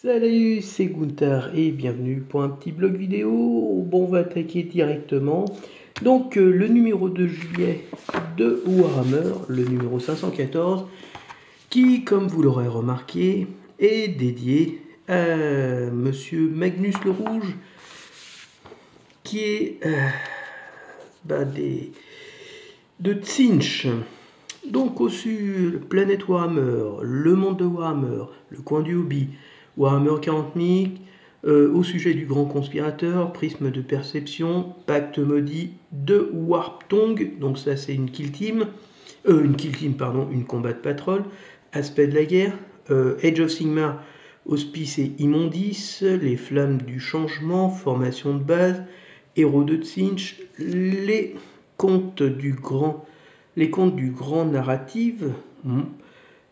Salut, c'est Gunther et bienvenue pour un petit blog vidéo. Bon, on va attaquer directement. Donc, le numéro de juillet de Warhammer, le numéro 514, qui, comme vous l'aurez remarqué, est dédié à Monsieur Magnus le Rouge, qui est de Tzeentch. Donc, au sud, Planète Warhammer, le monde de Warhammer, le coin du hobby, Warhammer 40 000, au sujet du grand conspirateur, prisme de perception, pacte maudit de Warp Tongue, donc ça c'est une kill team, une combat patrol, aspect de la guerre, Age of Sigmar, hospice et immondice, les flammes du changement, formation de base, héros de Tzeentch, les contes du grand narratif,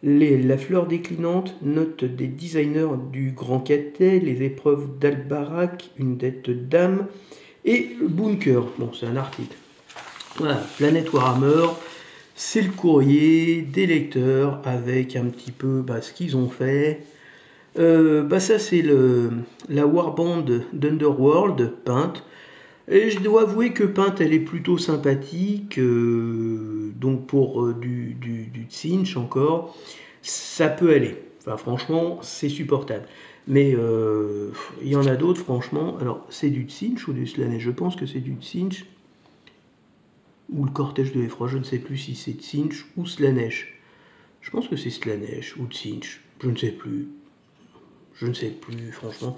la fleur déclinante, note des designers du Grand Catet, les épreuves d'Albarak, une dette d'âme, et Bunker. Bon, c'est un article. Voilà, Planète Warhammer, c'est le courrier des lecteurs avec un petit peu ce qu'ils ont fait. Ça, c'est la Warband d'Underworld peinte. Et je dois avouer que peinte, elle est plutôt sympathique. Donc pour du Tzeentch encore, ça peut aller. Enfin, franchement, c'est supportable. Mais il y en a d'autres, franchement. Alors, c'est du Tzeentch ou du Slaanesh? Je pense que c'est du Tzeentch. Ou le cortège de l'effroi, je ne sais plus si c'est Tzeentch ou Slaanesh. Je pense que c'est Slaanesh ou Tzeentch. Je ne sais plus. Je ne sais plus, franchement.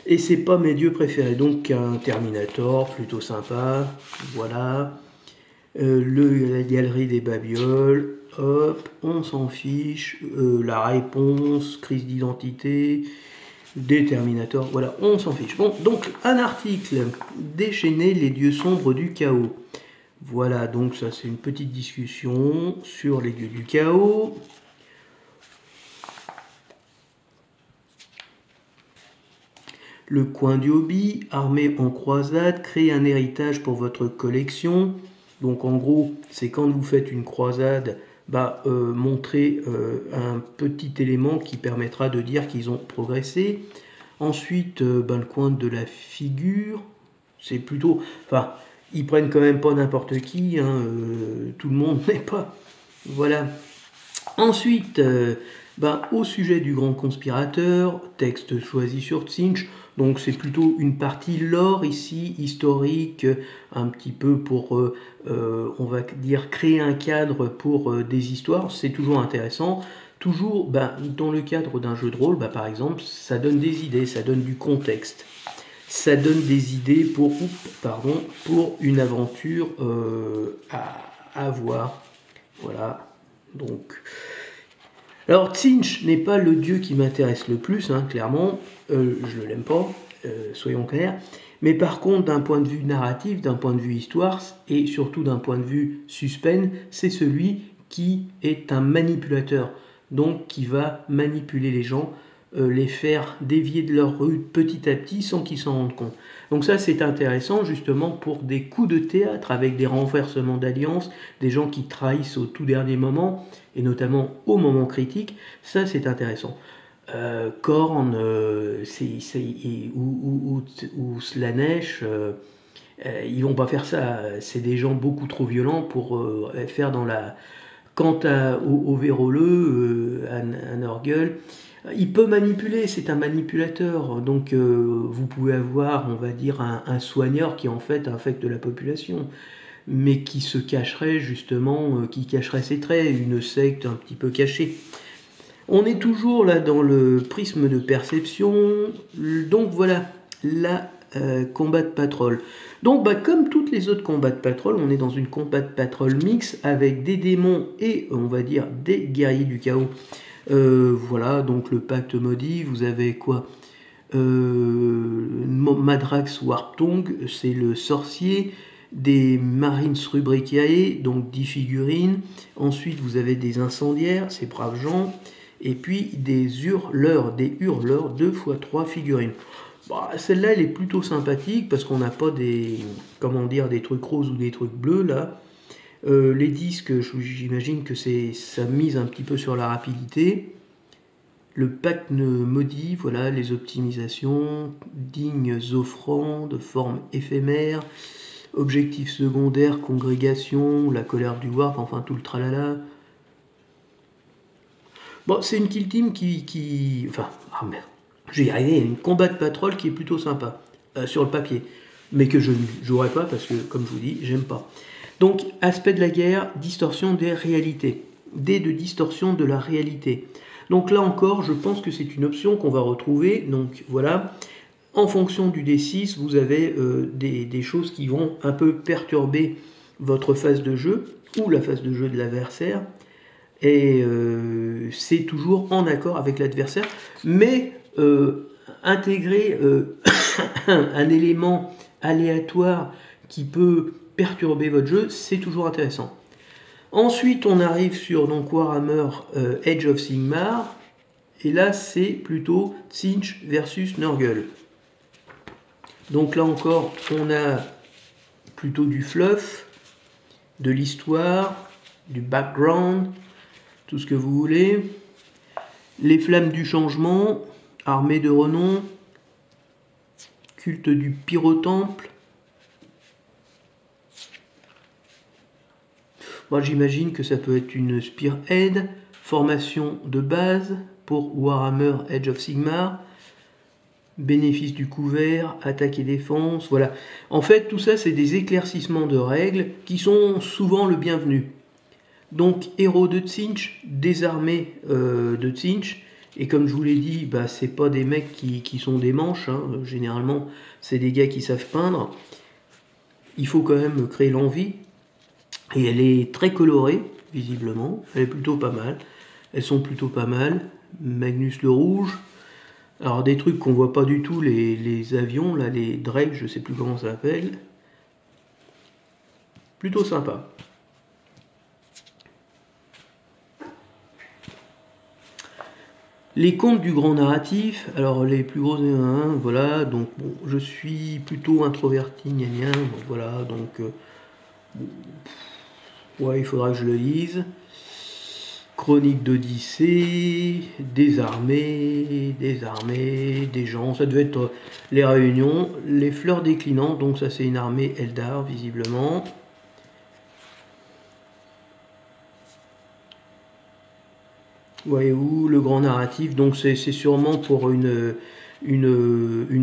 Et c'est pas mes dieux préférés. Donc un Terminator, plutôt sympa. Voilà. La galerie des babioles. Hop, on s'en fiche. La réponse, crise d'identité. Des Terminators. Voilà, on s'en fiche. Bon, donc un article. Déchaîner les dieux sombres du chaos. Voilà, donc ça c'est une petite discussion sur les dieux du chaos. Le coin du hobby, armée en croisade, créer un héritage pour votre collection. Donc en gros, c'est quand vous faites une croisade, montrer un petit élément qui permettra de dire qu'ils ont progressé. Ensuite, le coin de la figure, c'est plutôt... Enfin, ils prennent quand même pas n'importe qui, hein, tout le monde n'est pas... Voilà. Ensuite, au sujet du grand conspirateur, texte choisi sur Tzeentch, donc c'est plutôt une partie lore ici, historique, un petit peu pour, on va dire, créer un cadre pour des histoires, c'est toujours intéressant. Toujours, dans le cadre d'un jeu de rôle, par exemple, ça donne des idées, ça donne du contexte. Ça donne des idées pour une aventure à voir. Voilà, donc... Alors Tzeentch n'est pas le dieu qui m'intéresse le plus, clairement, je ne l'aime pas, soyons clairs, mais par contre d'un point de vue narratif, d'un point de vue histoire, et surtout d'un point de vue suspense, c'est celui qui est un manipulateur, donc qui va manipuler les gens, les faire dévier de leur route petit à petit sans qu'ils s'en rendent compte. Donc ça c'est intéressant justement pour des coups de théâtre avec des renversements d'alliance, des gens qui trahissent au tout dernier moment, et notamment au moment critique, ça c'est intéressant. Korn ou Slaanesh, ils vont pas faire ça, c'est des gens beaucoup trop violents pour faire dans la... Quant au véroleux, à Norgul, il peut manipuler, c'est un manipulateur, donc vous pouvez avoir, on va dire, un soigneur qui en fait infecte la population, mais qui se cacherait justement, qui cacherait ses traits, une secte un petit peu cachée. On est toujours là dans le prisme de perception, donc voilà, la combat de patrol. Donc comme toutes les autres combats de patrol, on est dans une combat de patrol mix avec des démons et on va dire des guerriers du chaos. Voilà, donc le pacte maudit, vous avez quoi, Madrax Warp Tongue, c'est le sorcier, des Marines Rubricae, donc 10 figurines. Ensuite, vous avez des incendiaires, ces braves gens. Et puis des hurleurs, 2 x 3 figurines. Celle-là, elle est plutôt sympathique parce qu'on n'a pas des trucs roses ou des trucs bleus là. Les disques, j'imagine que ça mise un petit peu sur la rapidité. Le pacte maudit, voilà, les optimisations, dignes offrandes, forme éphémère, objectif secondaire, congrégation, la colère du warp, enfin tout le tralala. Bon, c'est une kill team enfin, ah merde, je vais y arriver, une combat de patrol qui est plutôt sympa, sur le papier, mais que je ne jouerai pas parce que, comme je vous dis, j'aime pas. Donc, aspect de la guerre, distorsion des réalités. Dés de distorsion de la réalité. Donc là encore, je pense que c'est une option qu'on va retrouver. Donc voilà, en fonction du D6, vous avez des choses qui vont un peu perturber votre phase de jeu ou la phase de jeu de l'adversaire. Et c'est toujours en accord avec l'adversaire. Mais intégrer un élément aléatoire qui peut perturber votre jeu, c'est toujours intéressant. Ensuite, on arrive sur donc, Warhammer Age of Sigmar. Et là, c'est plutôt Tzeentch versus Nurgle. Donc là encore, on a plutôt du fluff, de l'histoire, du background, tout ce que vous voulez. Les flammes du changement, armée de renom, culte du pyrotemple. Moi, j'imagine que ça peut être une spearhead, formation de base pour Warhammer Age of Sigmar, bénéfice du couvert, attaque et défense, voilà. En fait, tout ça, c'est des éclaircissements de règles qui sont souvent le bienvenu. Donc, héros de Tzeentch, désarmés de Tzeentch, et comme je vous l'ai dit, bah, c'est pas des mecs qui sont des manches, hein. Généralement, c'est des gars qui savent peindre. Il faut quand même créer l'envie. Et elle est très colorée, visiblement. Elle est plutôt pas mal. Elles sont plutôt pas mal. Magnus le Rouge. Alors des trucs qu'on voit pas du tout, les avions, là, les Drake, je sais plus comment ça s'appelle. Plutôt sympa. Les contes du grand narratif, alors les plus gros, voilà, donc bon, je suis plutôt introverti, gna gna, donc voilà, donc ouais, il faudra que je le lise. Chronique d'Odyssée, des armées, des gens, ça devait être les réunions, les fleurs déclinantes, donc ça c'est une armée Eldar visiblement. Voyez-vous, le grand narratif, donc c'est sûrement pour une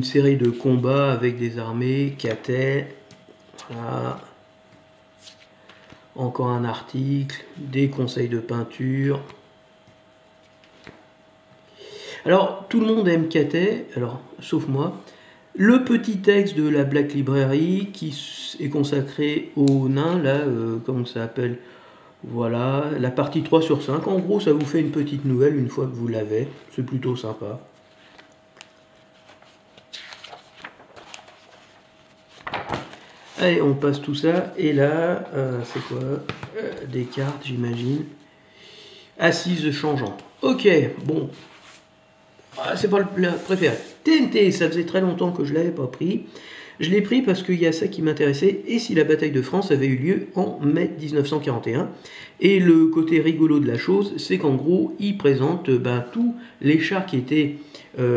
série de combats avec des armées, Catet, voilà. Encore un article, des conseils de peinture. Alors, tout le monde aime Catet, alors, sauf moi. Le petit texte de la Black Library qui est consacré aux nains, là, comment ça s'appelle? Voilà, la partie 3 sur 5. En gros, ça vous fait une petite nouvelle une fois que vous l'avez. C'est plutôt sympa. Allez, on passe tout ça. Et là, c'est quoi? Des cartes, j'imagine. Assises changeantes. Ok, bon. Ah, c'est pas le préféré. TNT, ça faisait très longtemps que je l'avais pas pris. Je l'ai pris parce qu'il y a ça qui m'intéressait. Et si la bataille de France avait eu lieu en mai 1941. Et le côté rigolo de la chose, c'est qu'en gros, il présente tous les chars qui étaient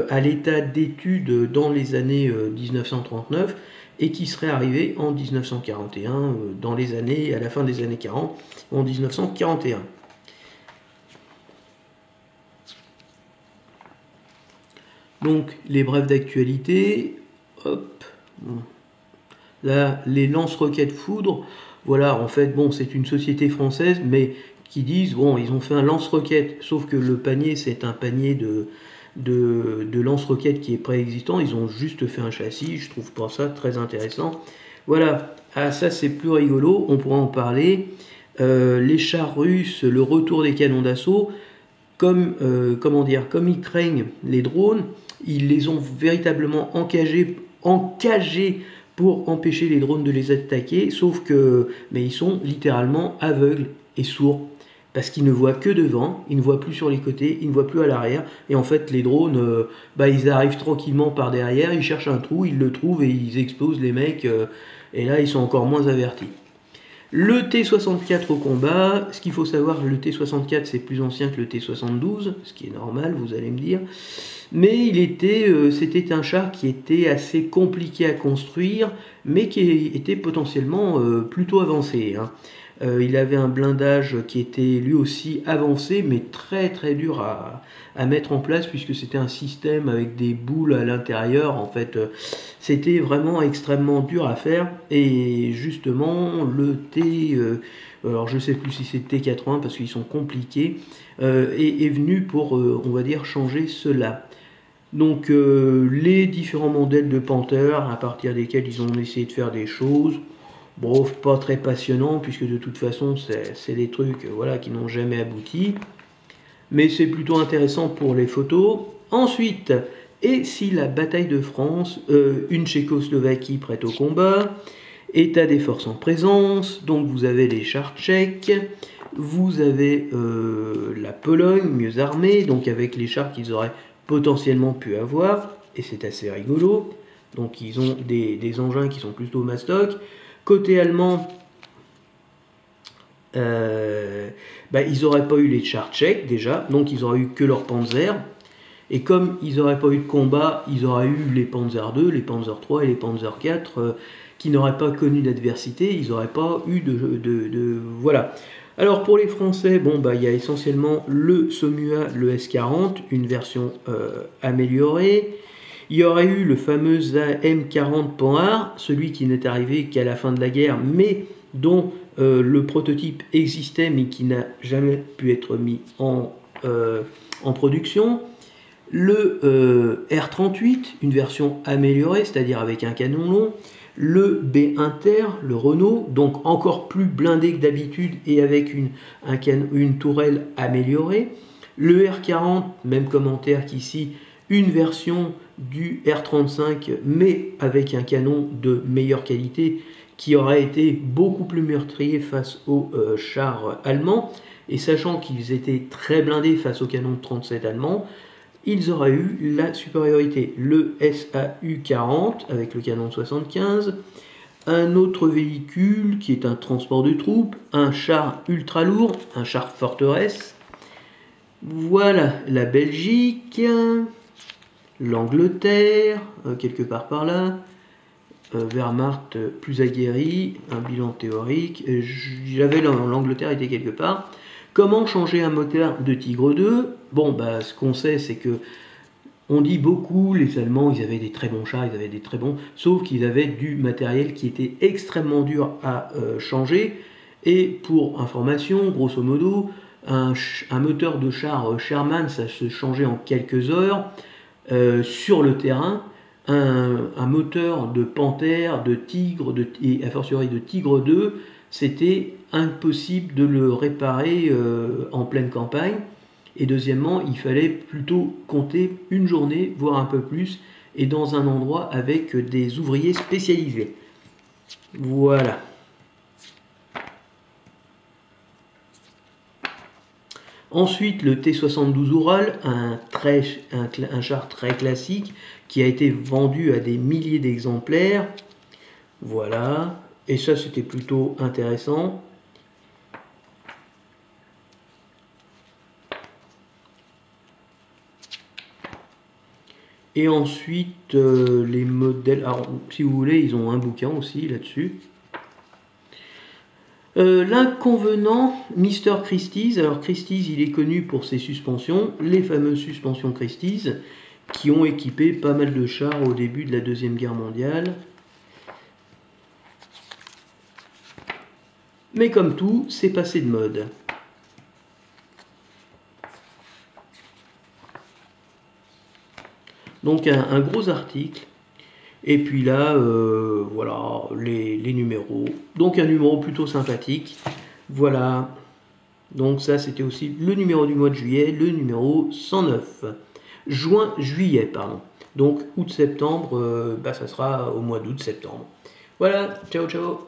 à l'état d'étude dans les années 1939 et qui seraient arrivés en 1941, dans les années, à la fin des années 40, en 1941. Donc, les brèves d'actualité, hop, là, les lance-roquettes foudre, voilà, en fait, bon, c'est une société française, mais qui disent, bon, ils ont fait un lance-roquette, sauf que le panier, c'est un panier de lance-roquettes qui est préexistant, ils ont juste fait un châssis, je trouve pas ça très intéressant. Voilà, ah, ça c'est plus rigolo, on pourra en parler. Les chars russes, le retour des canons d'assaut, comme ils craignent les drones, ils les ont véritablement encagés pour empêcher les drones de les attaquer, sauf que mais ils sont littéralement aveugles et sourds, parce qu'ils ne voient que devant, ils ne voient plus sur les côtés, ils ne voient plus à l'arrière, et en fait les drones, ils arrivent tranquillement par derrière, ils cherchent un trou, ils le trouvent et ils explosent les mecs, et là ils sont encore moins avertis. Le T64 au combat, ce qu'il faut savoir, le T64 c'est plus ancien que le T72, ce qui est normal, vous allez me dire. Mais c'était un char qui était assez compliqué à construire, mais qui était potentiellement plutôt avancé, hein. Il avait un blindage qui était lui aussi avancé, mais très très dur à mettre en place, puisque c'était un système avec des boules à l'intérieur. En fait, c'était vraiment extrêmement dur à faire. Et justement, le T, alors je sais plus si c'est T80 parce qu'ils sont compliqués, est venu pour, on va dire, changer cela. Donc les différents modèles de Panther à partir desquels ils ont essayé de faire des choses, bon, pas très passionnant puisque de toute façon c'est des trucs voilà, qui n'ont jamais abouti, mais c'est plutôt intéressant pour les photos. Ensuite, et si la bataille de France, une Tchécoslovaquie prête au combat, état des forces en présence, donc vous avez les chars tchèques, vous avez la Pologne mieux armée, donc avec les chars qu'ils auraient potentiellement pu avoir, et c'est assez rigolo. Donc ils ont des engins qui sont plutôt mastoc. Côté allemand, ils n'auraient pas eu les chars tchèques déjà, donc ils auraient eu que leur Panzer. Et comme ils n'auraient pas eu de combat, ils auraient eu les Panzer II, les Panzer III et les Panzer IV qui n'auraient pas connu d'adversité, ils n'auraient pas eu voilà. Alors pour les Français, bon il y a essentiellement le Somua, le S40, une version améliorée. Il y aurait eu le fameux AM40 Panhard, celui qui n'est arrivé qu'à la fin de la guerre, mais dont le prototype existait, mais qui n'a jamais pu être mis en production. Le R38, une version améliorée, c'est-à-dire avec un canon long. Le B Inter, le Renault, donc encore plus blindé que d'habitude et avec une tourelle améliorée. Le R40, même commentaire qu'ici, une version du R35 mais avec un canon de meilleure qualité qui aurait été beaucoup plus meurtrier face aux chars allemands. Et sachant qu'ils étaient très blindés face au canon de 37 allemands, ils auraient eu la supériorité. Le SAU-40 avec le canon de 75, un autre véhicule qui est un transport de troupes, un char ultra lourd, un char forteresse. Voilà la Belgique, l'Angleterre, quelque part par là, Wehrmacht plus aguerri, un bilan théorique, j'avais l'Angleterre était quelque part. Comment changer un moteur de Tigre 2 ? Bon, ce qu'on sait, c'est que on dit beaucoup, les Allemands, ils avaient des très bons chars, ils avaient des très bons, sauf qu'ils avaient du matériel qui était extrêmement dur à changer. Et pour information, grosso modo, un moteur de char Sherman, ça se changeait en quelques heures sur le terrain. Un moteur de Panther, de Tigre, et a fortiori de Tigre 2, c'était impossible de le réparer en pleine campagne. Et deuxièmement, il fallait plutôt compter une journée, voire un peu plus, et dans un endroit avec des ouvriers spécialisés. Voilà. Ensuite, le T72 Ural, un char très classique qui a été vendu à des milliers d'exemplaires. Voilà. Et ça, c'était plutôt intéressant. Et ensuite, les modèles... Alors, si vous voulez, ils ont un bouquin aussi là-dessus. L'inconvenant, Mr. Christie's. Alors, Christie's, il est connu pour ses suspensions, les fameuses suspensions Christie's, qui ont équipé pas mal de chars au début de la Deuxième Guerre mondiale. Mais comme tout, c'est passé de mode. Donc un gros article, et puis là, voilà, les numéros. Donc un numéro plutôt sympathique, voilà. Donc ça, c'était aussi le numéro du mois de juillet, le numéro 109. Juillet, pardon. Donc août-septembre, ça sera au mois d'août-septembre. Voilà, ciao ciao.